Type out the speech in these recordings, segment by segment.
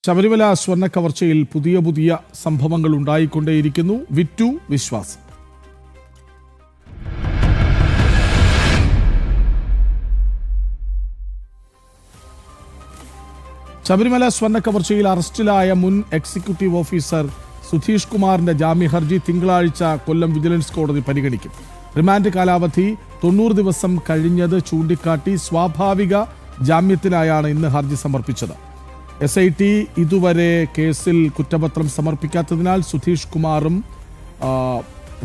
ശബരിമല സ്വർണ്ണക്കവർച്ചയിൽ പുതിയ സംഭവങ്ങൾ ഉണ്ടായിക്കൊണ്ടേയിരിക്കുന്നു. വിറ്റു വിശ്വാസം. ശബരിമല സ്വർണ്ണക്കവർച്ചയിൽ അറസ്റ്റിലായ മുൻ എക്സിക്യൂട്ടീവ് ഓഫീസർ സുധീഷ് കുമാറിന്റെ ജാമ്യ ഹർജി തിങ്കളാഴ്ച കൊല്ലം വിജിലൻസ് കോടതി പരിഗണിക്കും. റിമാൻഡ് കാലാവധി 90 ദിവസം കഴിഞ്ഞത് ചൂണ്ടിക്കാട്ടി സ്വാഭാവിക ജാമ്യത്തിനായാണ് ഇന്ന് ഹർജി സമർപ്പിച്ചത്. SIT ഇതുവരെ കേസിൽ കുറ്റപത്രം സമർപ്പിക്കാത്തതിനാൽ സുധീഷ് കുമാറും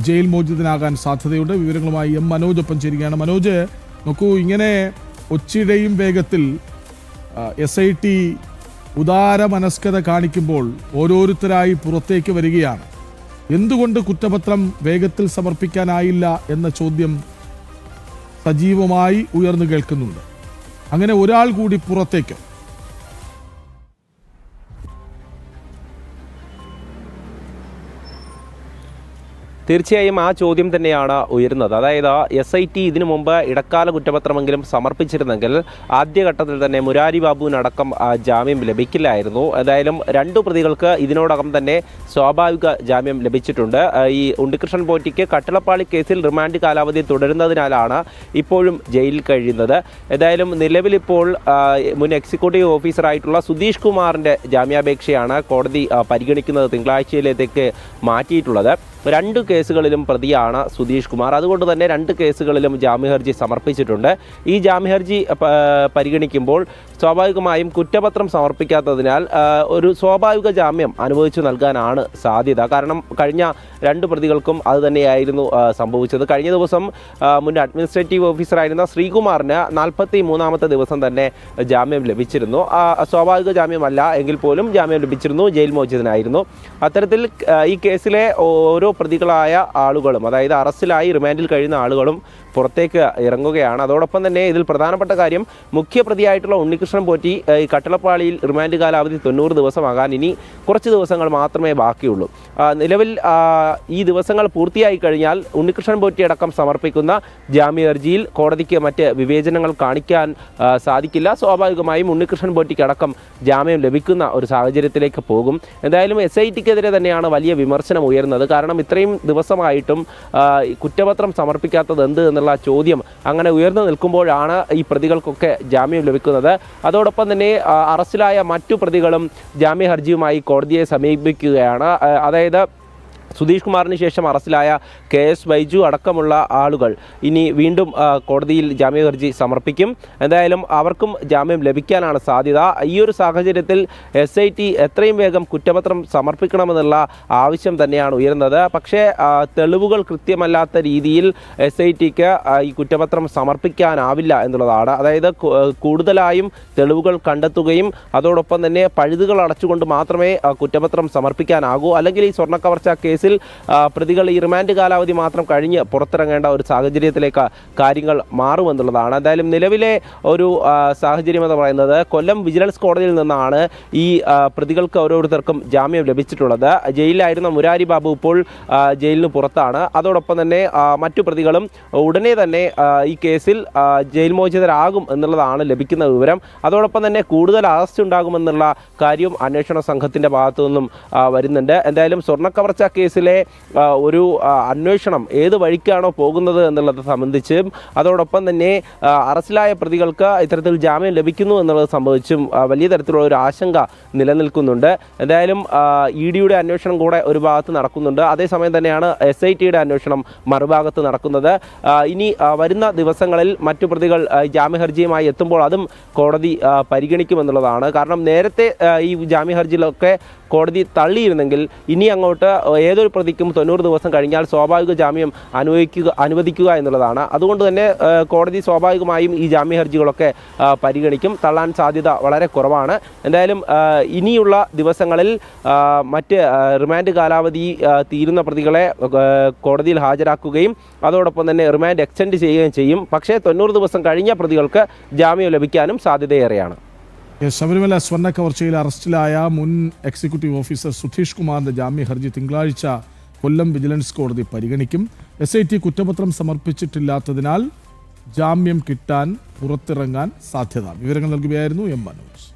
ജയിൽ മോചിതനാകാൻ സാധ്യതയുണ്ട്. വിവരങ്ങളുമായി M മനോജ് ഒപ്പം ചേരുകയാണ്. മനോജ്, നോക്കൂ, ഇങ്ങനെ ഒച്ചിടയും വേഗത്തിൽ SIT ഉദാര മനസ്കത കാണിക്കുമ്പോൾ ഓരോരുത്തരായി പുറത്തേക്ക് വരികയാണ്. എന്തുകൊണ്ട് കുറ്റപത്രം വേഗത്തിൽ സമർപ്പിക്കാനായില്ല എന്ന ചോദ്യം സജീവമായി ഉയർന്നു കേൾക്കുന്നുണ്ട്. അങ്ങനെ ഒരാൾ കൂടി പുറത്തേക്ക്. തീർച്ചയായും ആ ചോദ്യം തന്നെയാണ് ഉയരുന്നത്. അതായത് SIT ഇതിനു മുമ്പ് ഇടക്കാല കുറ്റപത്രമെങ്കിലും സമർപ്പിച്ചിരുന്നെങ്കിൽ ആദ്യഘട്ടത്തിൽ തന്നെ മുരാരി ബാബുവിനടക്കം ജാമ്യം ലഭിക്കില്ലായിരുന്നു. എന്തായാലും 2 പ്രതികൾക്ക് ഇതിനോടകം തന്നെ സ്വാഭാവിക ജാമ്യം ലഭിച്ചിട്ടുണ്ട്. ഈ ഉണ്ണികൃഷ്ണൻ പോറ്റിക്ക് കട്ടിളപ്പാളി കേസിൽ റിമാൻഡ് കാലാവധി തുടരുന്നതിനാലാണ് ഇപ്പോഴും ജയിലിൽ കഴിയുന്നത്. ഏതായാലും നിലവിലിപ്പോൾ മുൻ എക്സിക്യൂട്ടീവ് ഓഫീസറായിട്ടുള്ള സുധീഷ് കുമാറിൻ്റെ ജാമ്യാപേക്ഷയാണ് കോടതി പരിഗണിക്കുന്നത്. തിങ്കളാഴ്ചയിലേക്ക് മാറ്റിയിട്ടുള്ളത്. 2 കേസുകളിലും പ്രതിയാണ് സുധീഷ് കുമാർ. അതുകൊണ്ട് തന്നെ 2 കേസുകളിലും ജാമ്യഹർജി സമർപ്പിച്ചിട്ടുണ്ട്. ഈ ജാമ്യഹർജി പരിഗണിക്കുമ്പോൾ സ്വാഭാവികമായും കുറ്റപത്രം സമർപ്പിക്കാത്തതിനാൽ ഒരു സ്വാഭാവിക ജാമ്യം അനുവദിച്ചു നൽകാനാണ് സാധ്യത. കാരണം കഴിഞ്ഞ 2 പ്രതികൾക്കും അത് തന്നെയായിരുന്നു സംഭവിച്ചത്. കഴിഞ്ഞ ദിവസം മുൻ അഡ്മിനിസ്ട്രേറ്റീവ് ഓഫീസറായിരുന്ന ശ്രീകുമാറിന് 43ാമത്തെ ദിവസം തന്നെ ജാമ്യം ലഭിച്ചിരുന്നു. സ്വാഭാവിക ജാമ്യമല്ല എങ്കിൽ പോലും ജാമ്യം ലഭിച്ചിരുന്നു. ജയിൽ മോചിതനായിരുന്നു. അത്തരത്തിൽ ഈ കേസിലെ ഓരോ പ്രതികളായ ആളുകളും, അതായത് അറസ്റ്റിലായി റിമാൻഡിൽ കഴിയുന്ന ആളുകളും പുറത്തേക്ക് ഇറങ്ങുകയാണ്. അതോടൊപ്പം തന്നെ ഇതിൽ പ്രധാനപ്പെട്ട കാര്യം, മുഖ്യപ്രതിയായിട്ടുള്ള ഉണ്ണികൃഷ്ണൻ പോറ്റി ഈ കട്ടിളപ്പാളിയിൽ റിമാൻഡ് കാലാവധി 90 ദിവസമാകാൻ ഇനി കുറച്ച് ദിവസങ്ങൾ മാത്രമേ ബാക്കിയുള്ളൂ. നിലവിൽ ഈ ദിവസങ്ങൾ പൂർത്തിയായി കഴിഞ്ഞാൽ ഉണ്ണികൃഷ്ണൻ പോറ്റി അടക്കം സമർപ്പിക്കുന്ന ജാമ്യഹർജിയിൽ കോടതിക്ക് മറ്റ് വിവേചനങ്ങൾ കാണിക്കാൻ സാധിക്കില്ല. സ്വാഭാവികമായും ഉണ്ണികൃഷ്ണൻ പോറ്റിക്ക് അടക്കം ജാമ്യം ലഭിക്കുന്ന ഒരു സാഹചര്യത്തിലേക്ക് പോകും. എന്തായാലും SITക്കെതിരെ തന്നെയാണ് വലിയ വിമർശനം ഉയർന്നത്. കാരണം ഇത്രയും ദിവസമായിട്ടും കുറ്റപത്രം സമർപ്പിക്കാത്തത് എന്ത് എന്നുള്ള ചോദ്യം അങ്ങനെ ഉയർന്നു നിൽക്കുമ്പോഴാണ് ഈ പ്രതികൾക്കൊക്കെ ജാമ്യം ലഭിക്കുന്നത്. അതോടൊപ്പം തന്നെ അറസ്റ്റിലായ മറ്റു പ്രതികളും ജാമ്യ ഹർജിയുമായി കോടതിയെ സമീപിക്കുകയാണ്. അതായത് സുധീഷ് കുമാറിന് ശേഷം അറസ്റ്റിലായ KS ബൈജു അടക്കമുള്ള ആളുകൾ ഇനി വീണ്ടും കോടതിയിൽ ജാമ്യ ഹർജി സമർപ്പിക്കും. എന്തായാലും അവർക്കും ജാമ്യം ലഭിക്കാനാണ് സാധ്യത. ഈ ഒരു സാഹചര്യത്തിൽ SIT എത്രയും വേഗം കുറ്റപത്രം സമർപ്പിക്കണമെന്നുള്ള ആവശ്യം തന്നെയാണ് ഉയർന്നത്. പക്ഷേ തെളിവുകൾ കൃത്യമല്ലാത്ത രീതിയിൽ SITക്ക് ഈ കുറ്റപത്രം സമർപ്പിക്കാനാവില്ല എന്നുള്ളതാണ്. അതായത് കൂടുതലായും തെളിവുകൾ കണ്ടെത്തുകയും അതോടൊപ്പം തന്നെ പഴുതുകൾ അടച്ചുകൊണ്ട് മാത്രമേ കുറ്റപത്രം സമർപ്പിക്കാനാകൂ. അല്ലെങ്കിൽ ഈ സ്വർണ്ണക്കവർച്ച കേസ് പ്രതികൾ ഈ റിമാൻഡ് കാലാവധി മാത്രം കഴിഞ്ഞ് പുറത്തിറങ്ങേണ്ട ഒരു സാഹചര്യത്തിലേക്ക് കാര്യങ്ങൾ മാറുമെന്നുള്ളതാണ്. എന്തായാലും നിലവിലെ ഒരു സാഹചര്യം എന്ന് പറയുന്നത്, കൊല്ലം വിജിലൻസ് കോടതിയിൽ നിന്നാണ് ഈ പ്രതികൾക്ക് ഓരോരുത്തർക്കും ജാമ്യം ലഭിച്ചിട്ടുള്ളത്. ജയിലിലായിരുന്ന മുരാരി ബാബു ഇപ്പോൾ ജയിലിന് പുറത്താണ്. അതോടൊപ്പം തന്നെ മറ്റു പ്രതികളും ഉടനെ തന്നെ ഈ കേസിൽ ജയിൽ മോചിതരാകും എന്നുള്ളതാണ് ലഭിക്കുന്ന വിവരം. അതോടൊപ്പം തന്നെ കൂടുതൽ അറസ്റ്റ് ഉണ്ടാകുമെന്നുള്ള കാര്യം അന്വേഷണ സംഘത്തിൻ്റെ ഭാഗത്തു നിന്നും വരുന്നുണ്ട്. എന്തായാലും സ്വർണ്ണക്കവർച്ച കേസിലെ ഒരു അന്വേഷണം ഏത് വഴിക്കാണോ പോകുന്നത് എന്നുള്ളത് സംബന്ധിച്ചും അതോടൊപ്പം തന്നെ അറസ്റ്റിലായ പ്രതികൾക്ക് ഇത്തരത്തിൽ ജാമ്യം ലഭിക്കുന്നു എന്നുള്ളത് സംബന്ധിച്ചും വലിയ തരത്തിലുള്ള ഒരു ആശങ്ക നിലനിൽക്കുന്നുണ്ട്. എന്തായാലും EDയുടെ അന്വേഷണം കൂടെ ഒരു ഭാഗത്ത് നടക്കുന്നുണ്ട്. അതേസമയം തന്നെയാണ് SITയുടെ അന്വേഷണം മറുഭാഗത്ത് നടക്കുന്നത്. ഇനി വരുന്ന ദിവസങ്ങളിൽ മറ്റു പ്രതികൾ ജാമ്യഹർജിയുമായി എത്തുമ്പോൾ അതും കോടതി പരിഗണിക്കുമെന്നുള്ളതാണ്. കാരണം നേരത്തെ ഈ ജാമ്യഹർജിയിലൊക്കെ കോടതി തള്ളിയിരുന്നെങ്കിൽ ഇനി അങ്ങോട്ട് ഏതൊരു പ്രതിക്കും 90 ദിവസം കഴിഞ്ഞാൽ സ്വാഭാവിക ജാമ്യം അനുവദിക്കുക എന്നുള്ളതാണ്. അതുകൊണ്ട് തന്നെ കോടതി സ്വാഭാവികമായും ഈ ജാമ്യ ഹർജികളൊക്കെ പരിഗണിക്കും. തള്ളാൻ സാധ്യത വളരെ കുറവാണ്. എന്തായാലും ഇനിയുള്ള ദിവസങ്ങളിൽ മറ്റ് റിമാൻഡ് കാലാവധി തീരുന്ന പ്രതികളെ കോടതിയിൽ ഹാജരാക്കുകയും അതോടൊപ്പം തന്നെ റിമാൻഡ് എക്സ്റ്റെൻഡ് ചെയ്യുകയും ചെയ്യും. പക്ഷേ 90 ദിവസം കഴിഞ്ഞ പ്രതികൾക്ക് ജാമ്യം ലഭിക്കാനും സാധ്യതയേറെയാണ്. ശബരിമല സ്വർണ്ണക്കവർച്ചയിൽ അറസ്റ്റിലായ മുൻ എക്സിക്യൂട്ടീവ് ഓഫീസർ സുധീഷ് കുമാറിന്റെ ജാമ്യ ഹർജി തിങ്കളാഴ്ച കൊല്ലം വിജിലൻസ് കോടതി പരിഗണിക്കും. SIT കുറ്റപത്രം സമർപ്പിച്ചിട്ടില്ലാത്തതിനാൽ ജാമ്യം കിട്ടാൻ പുറത്തിറങ്ങാൻ സാധ്യത. വിവരങ്ങൾ നൽകുകയായിരുന്നു M മനോജ്.